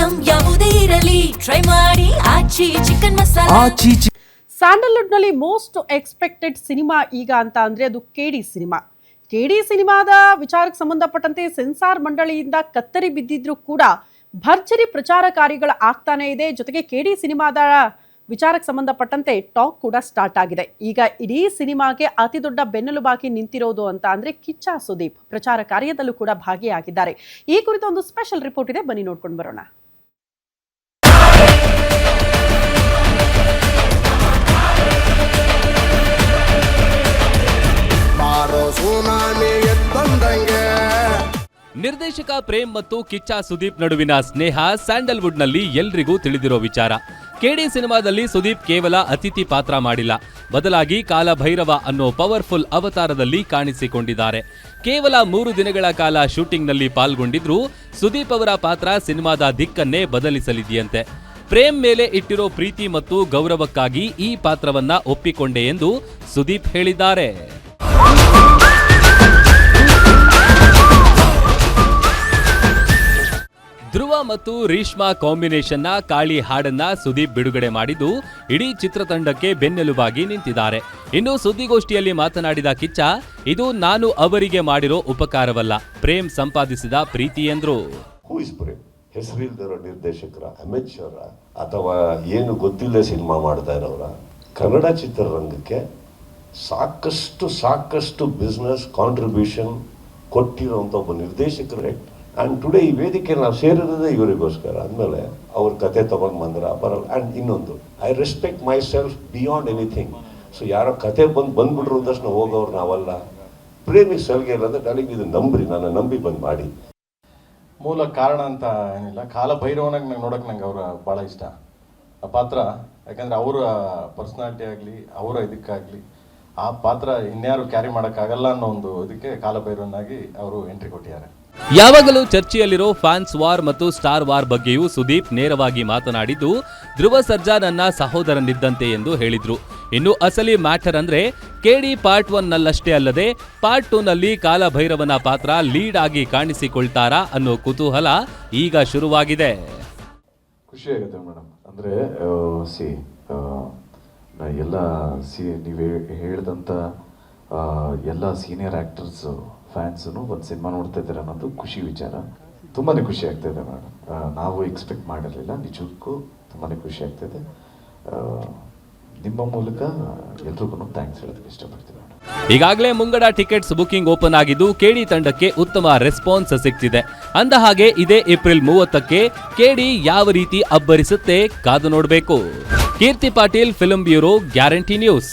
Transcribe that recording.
Item ಯಾವುದೇ ಇರಲಿ try ಮಾಡಿ ಆಚಿ ಚಿಕನ್ ಮಸಾಲಾ. ಸ್ಯಾಂಡಲ್ವುಡ್ ನಲ್ಲಿ ಮೋಸ್ಟ್ ಎಕ್ಸ್ಪೆಕ್ಟೆಡ್ ಸಿನಿಮಾ ಈಗ ಅಂತ ಅಂದ್ರೆ ಅದು ಕೆಡಿ ಸಿನಿಮಾ. ಕೆಡಿ ಸಿನಿಮಾದ ವಿಚಾರಕ್ಕೆ ಸಂಬಂಧಪಟ್ಟಂತೆ ಸೆನ್ಸಾರ್ ಮಂಡಳಿಯಿಂದ ಕತ್ತರಿ ಬಿದ್ದಿದ್ರು ಕೂಡ ಭರ್ಜರಿ ಪ್ರಚಾರ ಕಾರ್ಯಗಳು ಆಗ್ತಾನೆ ಇದೆ. ಜೊತೆಗೆ ಕೆಡಿ ಸಿನಿಮಾದ ವಿಚಾರಕ್ಕೆ ಸಂಬಂಧಪಟ್ಟಂತೆ ಟಾಕ್ ಕೂಡ ಸ್ಟಾರ್ಟ್ ಆಗಿದೆ. ಈಗ ಇಡೀ ಸಿನಿಮಾಗೆ ಅತಿ ದೊಡ್ಡ ಬೆನ್ನೆಲುಬಾಗಿ ನಿಂತಿರೋದು ಅಂತ ಅಂದ್ರೆ ಕಿಚ್ಚ ಸುದೀಪ್ ಪ್ರಚಾರ ಕಾರ್ಯದಲ್ಲೂ ಕೂಡ ಭಾಗಿಯಾಗಿದ್ದಾರೆ. ಈ ಕುರಿತ ಒಂದು ಸ್ಪೆಷಲ್ ರಿಪೋರ್ಟ್ ಇದೆ, ಬನ್ನಿ ನೋಡ್ಕೊಂಡು ಬರೋಣ. ನಿರ್ದೇಶಕ ಪ್ರೇಮ್ ಮತ್ತು ಕಿಚ್ಚ ಸುದೀಪ್ ನಡುವಿನ ಸ್ನೇಹ ಸ್ಯಾಂಡಲ್ವುಡ್ ನಲ್ಲಿ ಎಲ್ರಿಗೂ ತಿಳಿದಿರೋ ವಿಚಾರ. ಕೆಡಿ ಸಿನಿಮಾದಲ್ಲಿ ಸುದೀಪ್ ಕೇವಲ ಅತಿಥಿ ಪಾತ್ರ ಮಾಡಿಲ್ಲ, ಬದಲಾಗಿ ಕಾಲಭೈರವ ಅನ್ನೋ ಪವರ್ಫುಲ್ ಅವತಾರದಲ್ಲಿ ಕಾಣಿಸಿಕೊಂಡಿದ್ದಾರೆ. ಕೇವಲ 3 ದಿನಗಳ ಕಾಲ ಶೂಟಿಂಗ್ನಲ್ಲಿ ಪಾಲ್ಗೊಂಡಿದ್ರು ಸುದೀಪ್ ಅವರ ಪಾತ್ರ ಸಿನಿಮಾದ ದಿಕ್ಕನ್ನೇ ಬದಲಿಸಲಿದೆಯಂತೆ. ಪ್ರೇಮ್ ಮೇಲೆ ಇಟ್ಟಿರೋ ಪ್ರೀತಿ ಮತ್ತು ಗೌರವಕ್ಕಾಗಿ ಈ ಪಾತ್ರವನ್ನ ಒಪ್ಪಿಕೊಂಡೆ ಎಂದು ಸುದೀಪ್ ಹೇಳಿದ್ದಾರೆ. ಧ್ರುವ ಮತ್ತು ರೀಶ್ಮಾ ಕಾಂಬಿನೇಷನ್ನ ಕಾಳಿ ಹಾಡನ್ನ ಸುದೀಪ್ ಬಿಡುಗಡೆ ಮಾಡಿದ್ದು ಇಡೀ ಚಿತ್ರತಂಡಕ್ಕೆ ಬೆನ್ನೆಲುಬಾಗಿ ನಿಂತಿದ್ದಾರೆ. ಇನ್ನು ಸುದ್ದಿಗೋಷ್ಠಿಯಲ್ಲಿ ಮಾತನಾಡಿದ ಕಿಚ್ಚ, ಇದು ನಾನು ಅವರಿಗೆ ಮಾಡಿರೋ ಉಪಕಾರವಲ್ಲ, ಪ್ರೇಮ್ ಸಂಪಾದಿಸಿದ ಪ್ರೀತಿ ಎಂದ್ರು. ಹೆಸರಿಲ್ದಿರೋ ನಿರ್ದೇಶಕರ, ಅಮೆಚರ ಅಥವಾ ಏನು ಗೊತ್ತಿಲ್ಲದೆ ಸಿನಿಮಾ ಮಾಡ್ತಾ ಇರೋರ, ಕನ್ನಡ ಚಿತ್ರರಂಗಕ್ಕೆ ಸಾಕಷ್ಟು ಬಿಸ್ನೆಸ್ ಕಾಂಟ್ರಿಬ್ಯೂಷನ್ ಕೊಟ್ಟಿರೋಂಥ ಒಬ್ಬ ನಿರ್ದೇಶಕರೇ. ಆ್ಯಂಡ್ ಟುಡೇ ಈ ವೇದಿಕೆ ನಾವು ಸೇರಿರೋದೇ ಇವರಿಗೋಸ್ಕರ. ಅಂದಮೇಲೆ ಅವ್ರ ಕತೆ ತೊಗೊಂಡು ಬಂದ್ರೆ ಬರಲ್ಲ. ಆ್ಯಂಡ್ ಇನ್ನೊಂದು, I respect my self beyond anything. So ಯಾರೋ ಕತೆ ಬಂದ್ಬಿಟ್ರು ತಕ್ಷಣ ಹೋಗೋರು ನಾವಲ್ಲ. ಪ್ರೇಮಿಗೆ ಸಲ್ಗೆ ಇರೋದ್ರೆ ನನಗೆ ಇದು ನಂಬ್ರಿ, ನನ್ನ ನಂಬಿ ಬಂದು ಮಾಡಿ. ಮೂಲ ಕಾರಣ ಅಂತ ಏನಿಲ್ಲ, ಕಾಲಭೈರವನಾಗಿ ನಂಗೆ ನೋಡೋಕೆ ನಂಗೆ ಅವರ ಭಾಳ ಇಷ್ಟ ಆ ಪಾತ್ರ. ಯಾಕಂದರೆ ಅವರ ಪರ್ಸ್ನಾಲಿಟಿ ಆಗಲಿ, ಅವರ ಇದಕ್ಕಾಗಲಿ ಆ ಪಾತ್ರ ಇನ್ಯಾರು ಕ್ಯಾರಿ ಮಾಡೋಕ್ಕಾಗಲ್ಲ ಅನ್ನೋ ಒಂದು ಇದಕ್ಕೆ ಕಾಲಭೈರವನಾಗಿ ಅವರು ಎಂಟ್ರಿ ಕೊಟ್ಟಿದ್ದಾರೆ. ಯಾವಾಗಲೂ ಚರ್ಚೆಯಲ್ಲಿರೋ ಫ್ಯಾನ್ಸ್ ವಾರ್ ಮತ್ತು ಸ್ಟಾರ್ ವಾರ್ ಬಗ್ಗೆಯೂ ಸುದೀಪ್ ನೇರವಾಗಿ ಮಾತನಾಡಿದ್ದು, ಧ್ರುವ ಸರ್ಜಾ ನನ್ನ ಸಹೋದರನಿದ್ದಂತೆ ಎಂದು ಹೇಳಿದ್ರು. ಇನ್ನು ಅಸಲಿ ಮ್ಯಾಟರ್ ಅಂದ್ರೆ ಕೆಡಿ ಪಾರ್ಟ್ 1 ನಲ್ಲಷ್ಟೇ ಅಲ್ಲದೆ ಪಾರ್ಟ್ 2 ನಲ್ಲಿ ಕಾಲಭೈರವನ ಪಾತ್ರ ಲೀಡ್ ಆಗಿ ಕಾಣಿಸಿಕೊಳ್ತಾರಾ ಅನ್ನೋ ಕುತೂಹಲ ಈಗ ಶುರುವಾಗಿದೆ. ಖುಷಿ ಆಗುತ್ತೆ ಮೇಡಮ್. ಅಂದ್ರೆ ಎಲ್ಲ ನೀವು ಹೇಳಿದಂಥ ಎಲ್ಲ ಸೀನಿಯರ್ ಆ್ಯಕ್ಟರ್ಸ್ ಫ್ಯಾನ್ಸು ಒಂದು ಸಿನಿಮಾ ನೋಡ್ತಾ ಇದ್ದಾರೆ ಅನ್ನೋದು ಖುಷಿ ವಿಚಾರ. ತುಂಬಾ ಖುಷಿ ಆಗ್ತಾಯಿದೆ ಮೇಡಮ್. ನಾವು ಎಕ್ಸ್ಪೆಕ್ಟ್ ಮಾಡಿರಲಿಲ್ಲ, ನಿಜಕ್ಕೂ ತುಂಬಾ ಖುಷಿ ಆಗ್ತಾಯಿದೆ. ನಿಮ್ಮ ಮೂಲಕ ಎಲ್ರಿಗೂ ಥ್ಯಾಂಕ್ಸ್ ಹೇಳೋದಕ್ಕೆ ಇಷ್ಟಪಡ್ತೀನಿ ಮೇಡಮ್. ಈಗಾಗಲೇ ಮುಂಗಡ ಟಿಕೆಟ್ಸ್ ಬುಕಿಂಗ್ ಓಪನ್ ಆಗಿದ್ದು ಕೆಡಿ ತಂಡಕ್ಕೆ ಉತ್ತಮ ರೆಸ್ಪಾನ್ಸ್ ಸಿಗ್ತಿದೆ. ಅಂದ ಹಾಗೆ ಇದೇ ಏಪ್ರಿಲ್ 30ಕ್ಕೆ ಕೆಡಿ ಯಾವ ರೀತಿ ಅಬ್ಬರಿಸುತ್ತೆ ಕಾದು ನೋಡಬೇಕು. Keerthi Patil, film bureau, guarantee news.